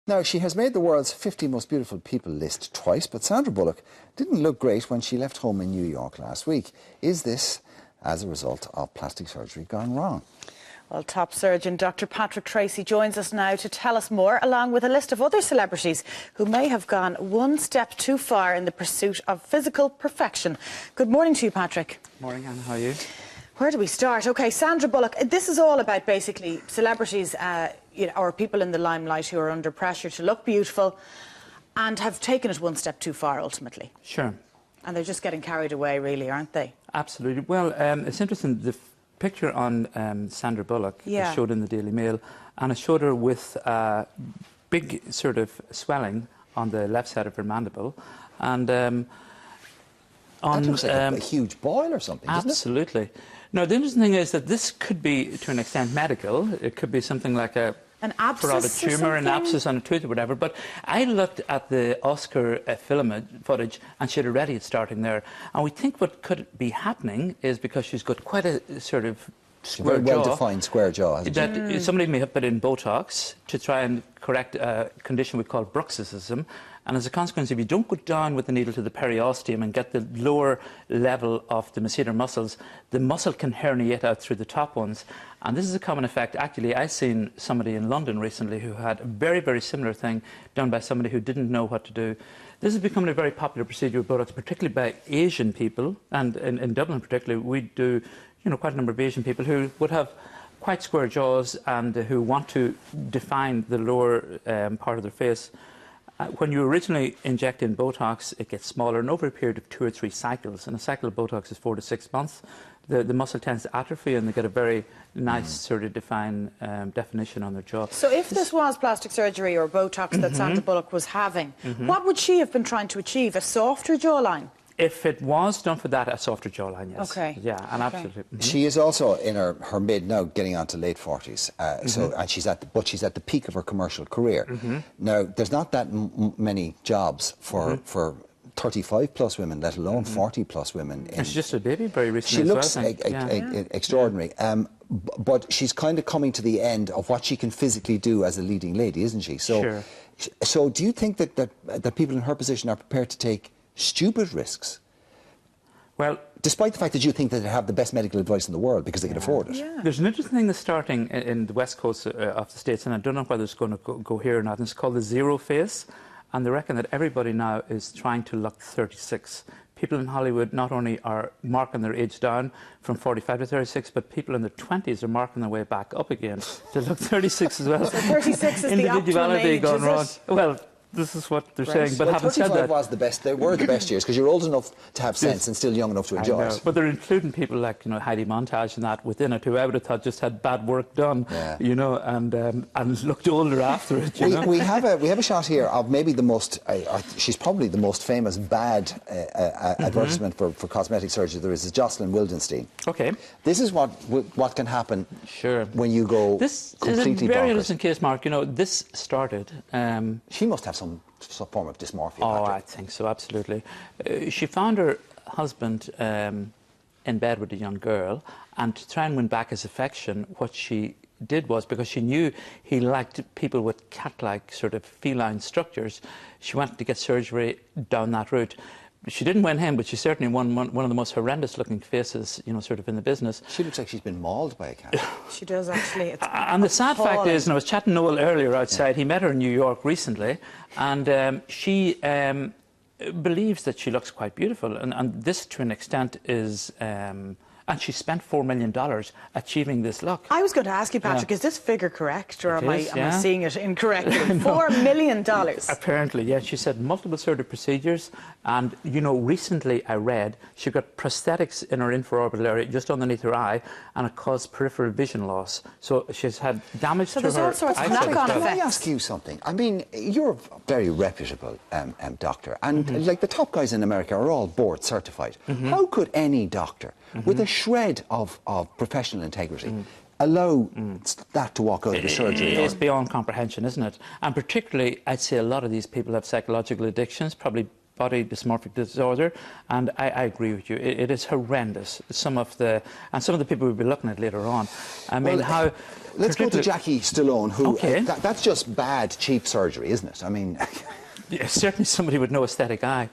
Now, she has made the world's 50 most beautiful people list twice, but Sandra Bullock didn't look great when she left home in New York last week. Is this as a result of plastic surgery gone wrong? Well, top surgeon Dr. Patrick Treacy joins us now to tell us more, along with a list of other celebrities who may have gone one step too far in the pursuit of physical perfection. Good morning to you, Patrick. Morning, Anne. How are you? Where do we start? OK, Sandra Bullock, this is all about basically celebrities or people in the limelight who are under pressure to look beautiful and have taken it one step too far, ultimately. Sure. And they're just getting carried away, really, aren't they? Absolutely. Well, it's interesting. The picture on Sandra Bullock is showed in the Daily Mail, and it showed her with big sort of swelling on the left side of her mandible. And that looks like a huge boil or something, doesn't it? Absolutely. Now, the interesting thing is that this could be, to an extent, medical. It could be something like an abscess, parotid tumour, an abscess on a tooth or whatever. But I looked at the Oscar footage, and she had already starting there. And we think what could be happening is because she's got quite a sort of square jaw. Well-defined square jaw. That somebody may have put in Botox to try and correct a condition we call bruxism. And as a consequence, if you don't go down with the needle to the periosteum and get the lower level of the masseter muscles, the muscle can herniate out through the top ones. And this is a common effect. Actually, I've seen somebody in London recently who had a very, very similar thing done by somebody who didn't know what to do. This is becoming a very popular procedure with Botox, particularly by Asian people. And in Dublin particularly, we do quite a number of Asian people who would have quite square jaws and who want to define the lower part of their face. When you originally inject in Botox, it gets smaller, and over a period of 2 or 3 cycles, and a cycle of Botox is 4 to 6 months, the muscle tends to atrophy and they get a very nice sort of defined definition on their jaw. So if this was plastic surgery or Botox that Sandra Bullock was having, what would she have been trying to achieve? A softer jawline? If it was done for that, a softer jawline, yes. Okay. Yeah, and absolutely. She is also in her mid now, getting on to late 40s. And she's at the peak of her commercial career. Now, there's not that many jobs for 35-plus women, let alone 40-plus women. And she's just a baby very recently. She looks extraordinary. But she's kind of coming to the end of what she can physically do as a leading lady, isn't she? So, sure. So do you think that people in her position are prepared to take stupid risks? Well, despite the fact that you think that they have the best medical advice in the world because they can afford it. Yeah. There's an interesting thing that's starting in the west coast of the States, and I don't know whether it's going to go here or not, and it's called the zero face, and they reckon that everybody now is trying to look 36. People in Hollywood not only are marking their age down from 45 to 36, but people in their 20s are marking their way back up again to look 36 as well. So 36 is the optimal age, gone wrong. is it? Well, this is what they're saying, but well, having said that, was the best. They were the best years because you're old enough to have sense and still young enough to enjoy it. But they're including people like Heidi Montage and that within it, who I would have thought just had bad work done, and looked older after it. We have a shot here of maybe the most. She's probably the most famous bad advertisement for cosmetic surgery there is Jocelyn Wildenstein. Okay. This is what can happen. Sure. When you go this completely is a very bonkers. interesting case, Mark. This started. She must have some form of dysmorphia. Oh, Patrick. I think so, absolutely. She found her husband in bed with a young girl, and to try and win back his affection, what she did was, because she knew he liked people with cat-like sort of feline structures, she wanted to get surgery down that route. She didn't win him, but she certainly won one of the most horrendous-looking faces, sort of in the business. She looks like she's been mauled by a cat. She does, actually. It's and the sad fact is, and I was chatting to Noel earlier outside, he met her in New York recently, and she believes that she looks quite beautiful, and this, to an extent, is... and she spent $4 million achieving this look. I was going to ask you, Patrick, is this figure correct, or am I seeing it incorrectly? No. $4 million. Apparently, yeah. She said multiple sort of procedures, and recently I read she got prosthetics in her infraorbital area, just underneath her eye, and it caused peripheral vision loss. So she's had damage to her. So there's all sorts of knock-on effects. Can I ask you something? I mean, you're a very reputable doctor, and like the top guys in America are all board certified. How could any doctor with a shred of professional integrity allow that to walk out of the surgery? It's beyond comprehension, isn't it? And particularly, I'd say a lot of these people have psychological addictions, probably body dysmorphic disorder, and I agree with you. It is horrendous. Some of the people we'll be looking at later on. I mean, how. Let's go to Jackie Stallone, who Okay. That's just bad, cheap surgery, isn't it? I mean, Yeah, certainly somebody with no aesthetic eye.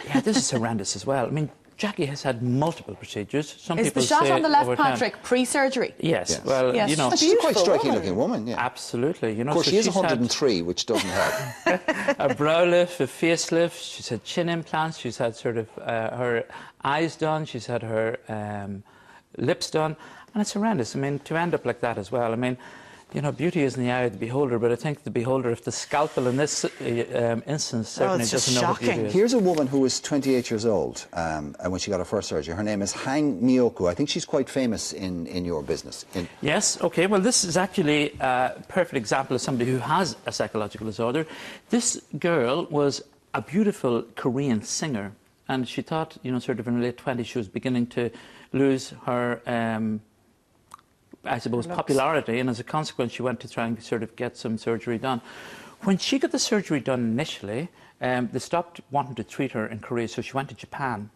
Yeah, this is horrendous as well. I mean, Jackie has had multiple procedures. Some Is people the shot say on the left, over 10. Patrick, pre-surgery? Yes. Yes. Well, Yes. you know. she's a quite Beautiful striking woman. looking woman, yeah. Absolutely. You know, Of course, so she is she's had 103, which doesn't help. a brow lift, a facelift. She's had chin implants. She's had sort of her eyes done. She's had her lips done, and it's horrendous. I mean, to end up like that as well. I mean, you know, beauty is in the eye of the beholder, but I think the beholder, if the scalpel in this instance, certainly it's just doesn't know what beauty shocking. is. Here's a woman who was 28 years old when she got her first surgery. Her name is Hang Miyoku. I think she's quite famous in your business. Yes, okay, well, this is actually a perfect example of somebody who has a psychological disorder. This girl was a beautiful Korean singer, and she thought, you know, sort of in her late 20s, she was beginning to lose her, I suppose, popularity, and as a consequence, she went to try and sort of get some surgery done. When she got the surgery done initially, they stopped wanting to treat her in Korea, so she went to Japan.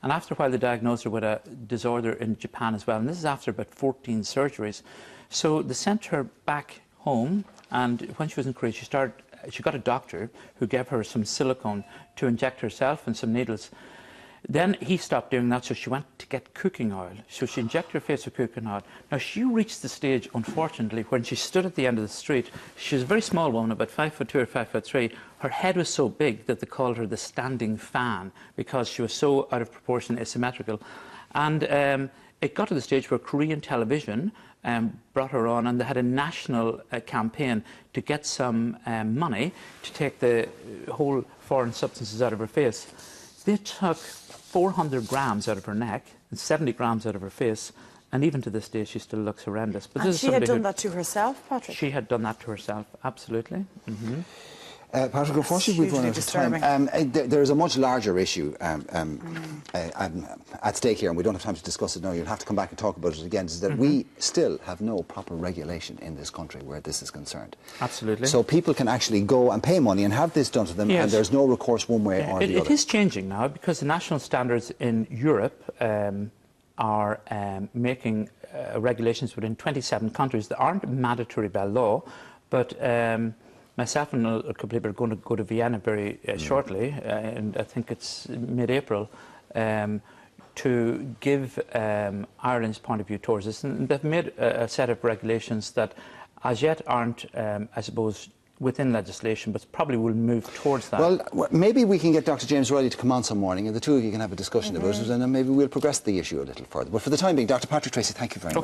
And after a while, they diagnosed her with a disorder in Japan as well. And this is after about 14 surgeries. So they sent her back home, and when she was in Korea, she got a doctor who gave her some silicone to inject herself and some needles. Then he stopped doing that, so she went to get cooking oil. So she injected her face with cooking oil. Now, she reached the stage, unfortunately, when she stood at the end of the street. She was a very small woman, about 5'2" or 5'3". Her head was so big that they called her the standing fan because she was so out of proportion, asymmetrical. And it got to the stage where Korean television brought her on, and they had a national campaign to get some money to take the whole foreign substances out of her face. They took 400 grams out of her neck and 70 grams out of her face, and even to this day she still looks horrendous. But And this is she had somebody done who- that to herself, Patrick? She had done that to herself, absolutely. Patrick, unfortunately, we've run out of time. There's a much larger issue at stake here, and we don't have time to discuss it now. You'll have to come back and talk about it again. Is that we still have no proper regulation in this country where this is concerned. Absolutely. So people can actually go and pay money and have this done to them, Yes. and there's no recourse one way or the It other. is changing now because the national standards in Europe are making regulations within 27 countries that aren't mandatory by law, but myself and a couple of people are going to go to Vienna very shortly, and I think it's mid-April, to give Ireland's point of view towards this. And they've made a set of regulations that as yet aren't, I suppose, within legislation, but probably will move towards that. Well, maybe we can get Dr. James Riley to come on some morning, and the two of you can have a discussion about it, and then maybe we'll progress the issue a little further. But for the time being, Dr. Patrick Treacy, thank you very much.